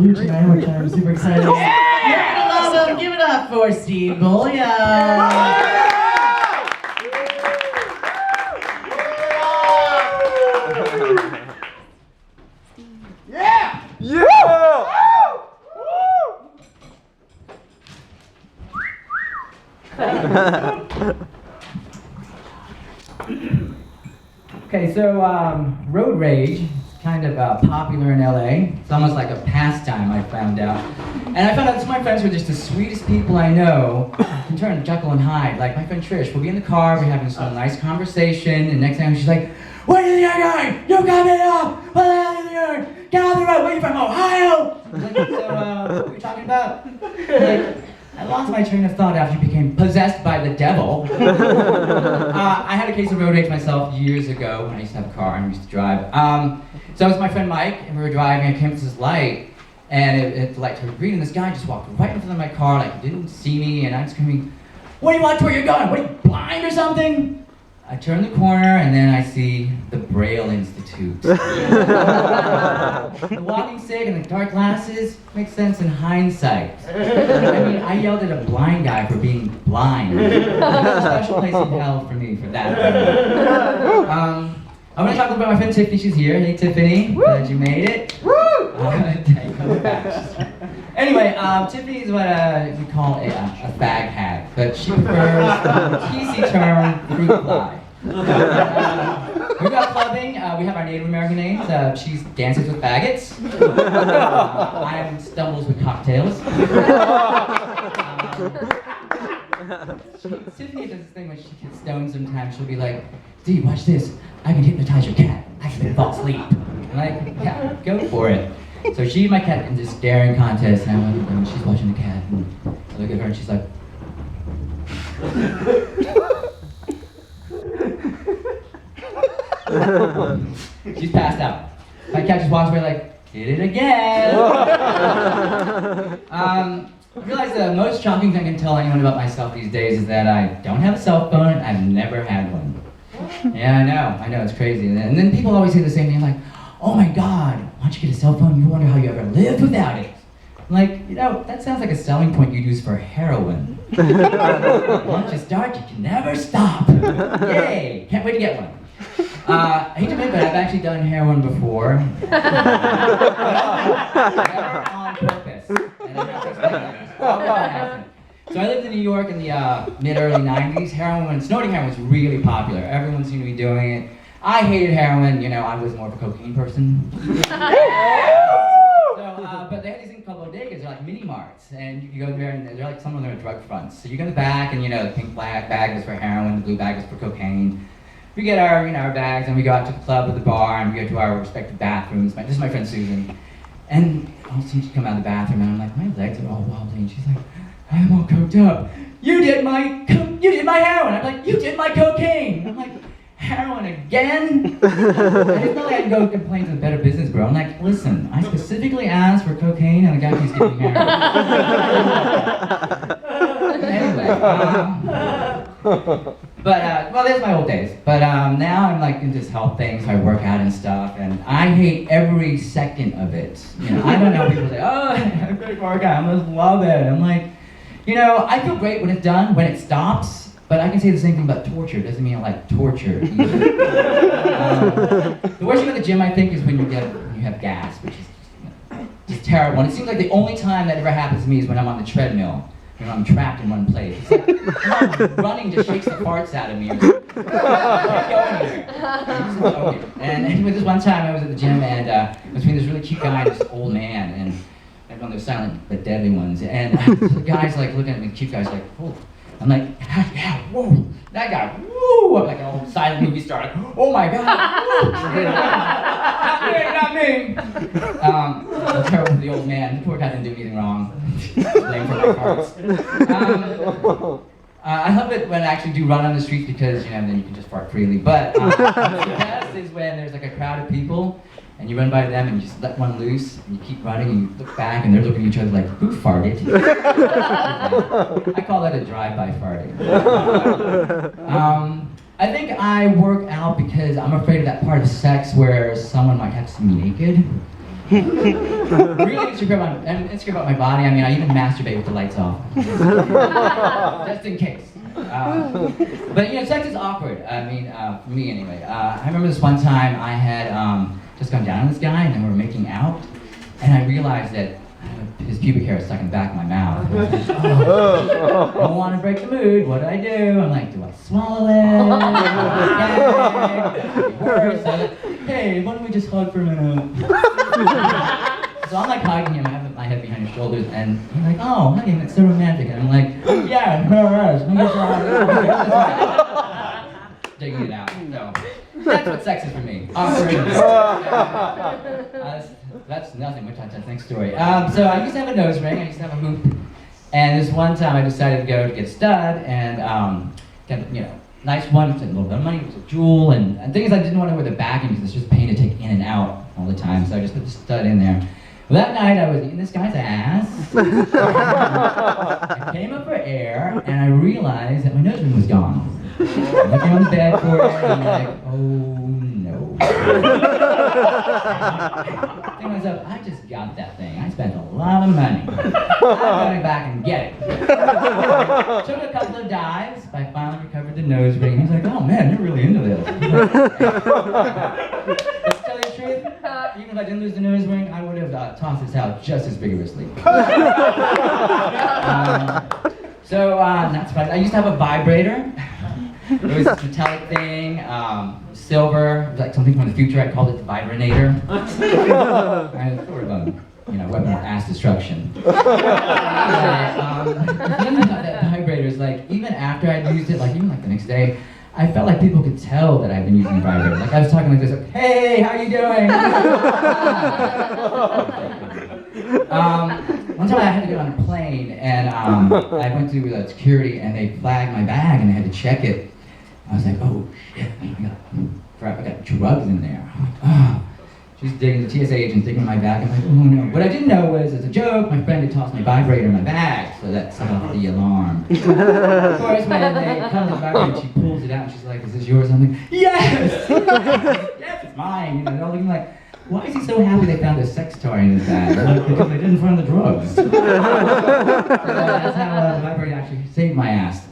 debut tonight, which I'm super excited. Yeah! Give it up for Steve Bolia. Yeah! Yeah! Okay, so road rage is kind of popular in LA. It's almost like a pastime, I found out. And I found out some of my friends were just the sweetest people I know, in turn Jekyll and Hyde. Like my friend Trish, we'll be in the car, we're having some nice conversation, and next thing she's like, "Where are you going? You got me up! What the hell are you doing? Get out of the road! Where are you from? Ohio?" I was like, "So, what were you talking about?" Like, I lost my train of thought after you became possessed by the devil. I had a case of road rage myself years ago when I used to have a car and I used to drive. So I was with my friend Mike, and we were driving, I came to this light, and the light turned green, and this guy just walked right in front of my car, like he didn't see me, and I'm screaming, "What do you watch where you're going? What are you, blind or something?" I turn the corner, and then I see the Braille Institute. The walking stick and the dark glasses makes sense in hindsight. I mean, I yelled at a blind guy for being blind. There's a special place in hell for me for that. I want to talk about my friend Tiffany. She's here. Hey, Tiffany. Glad you made it. Anyway, Tiffany is what we call a fag hag, but she prefers the PC term fruit fly. We got clubbing. We have our Native American names. She's dances with faggots. I'm stumbles with cocktails. Tiffany does this thing when she gets stoned sometimes. She'll be like, "Steve, watch this. I can hypnotize your cat. I can make it fall asleep." I'm like, "Yeah, go for it." So she and my cat in this daring contest, and she's watching the cat, and I look at her and she's like, she's passed out. My cat just walks away like, "Did it again." I realize the most shocking thing I can tell anyone about myself these days is that I don't have a cell phone, and I've never had one. Yeah, I know, it's crazy. And then people always say the same thing, like, "Oh my God, once you get a cell phone, you wonder how you ever lived without it." I'm like, that sounds like a selling point you'd use for heroin. Once you start, you can never stop. Yay, can't wait to get one. I hate to admit, but I've actually done heroin before. Never on purpose. And I have to explain that. So I lived in New York in the mid-early 90s. Snorting heroin was really popular. Everyone seemed to be doing it. I hated heroin, I was more of a cocaine person. But they had these things called bodegas, they're like mini marts, and you go there and they're like some of them are drug fronts. So you go in the back and the pink bag was for heroin, the blue bag was for cocaine. We get our our bags and we go out to the club or the bar and we go to our respective bathrooms. This is my friend Susan. And all of a sudden she comes out of the bathroom and I'm like, my legs are all wobbly, and she's like, "I'm all coked up. You did my heroin." I'm like, "You did my cocaine." I'm like, "Heroin again?" And it's not like I can go complain to the Better Business Bureau. I'm like, "Listen, I specifically asked for cocaine and the guy keeps giving me heroin." Anyway, well, there's my old days. But now I'm like into health things, I work out and stuff, and I hate every second of it. I don't know, people say, "Oh, I great workout, I must love it." I'm like, I feel great when it's done, when it stops. But I can say the same thing about torture. It doesn't mean I like torture either. The worst thing about the gym, I think, is when you have gas, which is just terrible. And it seems like the only time that ever happens to me is when I'm on the treadmill. I'm trapped in one place. It's like running just shakes the farts out of me. I can't go anywhere. And with this one time, I was at the gym, and between this really cute guy and this old man, and one of those silent but deadly ones. And the guy's like looking at me, the cute guy's like, "Oh." I'm like, "Yeah, whoa, that guy, woo!" I'm like an old silent movie star, like, "Oh my God, woo!" Not me. That's terrible for the old man. The poor guy didn't do anything wrong. Blame for my parts. I love it when I actually do run on the streets because then you can just fart freely. But the best is when there's like a crowd of people and you run by them and you just let one loose and you keep running and you look back and they're looking at each other like, "Who farted?" I call that a drive-by farting. I think I work out because I'm afraid of that part of sex where someone might have to see me naked. Really insecure about my body. I mean, I even masturbate with the lights off. Just in case. But you know, sex is awkward. I mean, for me anyway. I remember this one time I had just gone down on this guy and then we were making out, and I realized that his pubic hair was stuck in the back of my mouth. I don't want to break the mood. What do I do? I'm like, do I swallow it? Worse. So I'm like, hey, why don't we just hug for a minute? So I'm like hugging him. I have my head behind his shoulders, and he's like, oh, honey, that's so romantic. And I'm like, yeah, it is. Digging it out. So that's what sex is for me. Awkward. That's nothing, which that's a next story. So I used to have a nose ring, I used to have a hoop, and this one time I decided to go to get stud, and get, you know, nice one, a little bit of money, it was a jewel, and the thing is I didn't want to wear the backing because it's just a pain to take in and out all the time, so I just put the stud in there. Well, that night I was eating this guy's ass, I came up for air, and I realized that my nose ring was gone. I'm looking on the bed for it, and I'm like, oh no. I think to myself, I just got that thing. I spent a lot of money. I'm going back and get it. Took a couple of dives. I finally recovered the nose ring. He's like, oh man, you're really into this. Like, let's tell you the truth, even if I didn't lose the nose ring, I would have tossed this out just as vigorously. That's fun. I used to have a vibrator. It was this metallic thing, silver, like something from the future. I called it the vibrinator. And it's sort of a, you know, weapon of mass destruction. The thing about that vibrator is, like, even after I'd used it, like even like the next day, I felt like people could tell that I'd been using the vibrator. Like I was talking like this, like, hey, how you doing? One time I had to get on a plane, and I went through security, and they flagged my bag, and they had to check it. I was like, oh shit, I got drugs in there. I'm like, oh. She's digging, the TSA agent's digging in my bag. I'm like, oh no. What I didn't know was, as a joke, my friend had tossed my vibrator in my bag, so that set off the alarm. Of course, when they come to the vibrator, she pulls it out, and she's like, is this yours? I'm like, yes! Yes, it's mine. You know, they're all looking like, why is he so happy they found a sex toy in his bag? Like, because they didn't find the drugs. So that's how the vibrator actually saved my ass.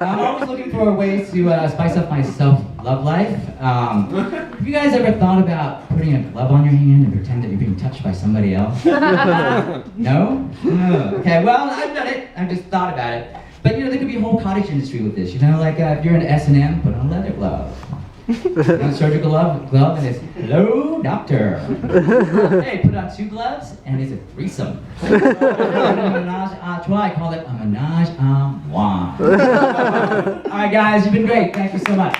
I'm always looking for ways to spice up my self-love life. Have you guys ever thought about putting a glove on your hand and pretend that you're being touched by somebody else? No? Okay, well, I've done it. I've just thought about it. But you know, there could be a whole cottage industry with this. You know, like if you're into S&M, put on a leather glove. A surgical glove, and it's, hello, doctor. Hey, put on 2 gloves, and it's a threesome. A menage a trois, I call it a menage a moi. All right, guys, you've been great. Thank you so much.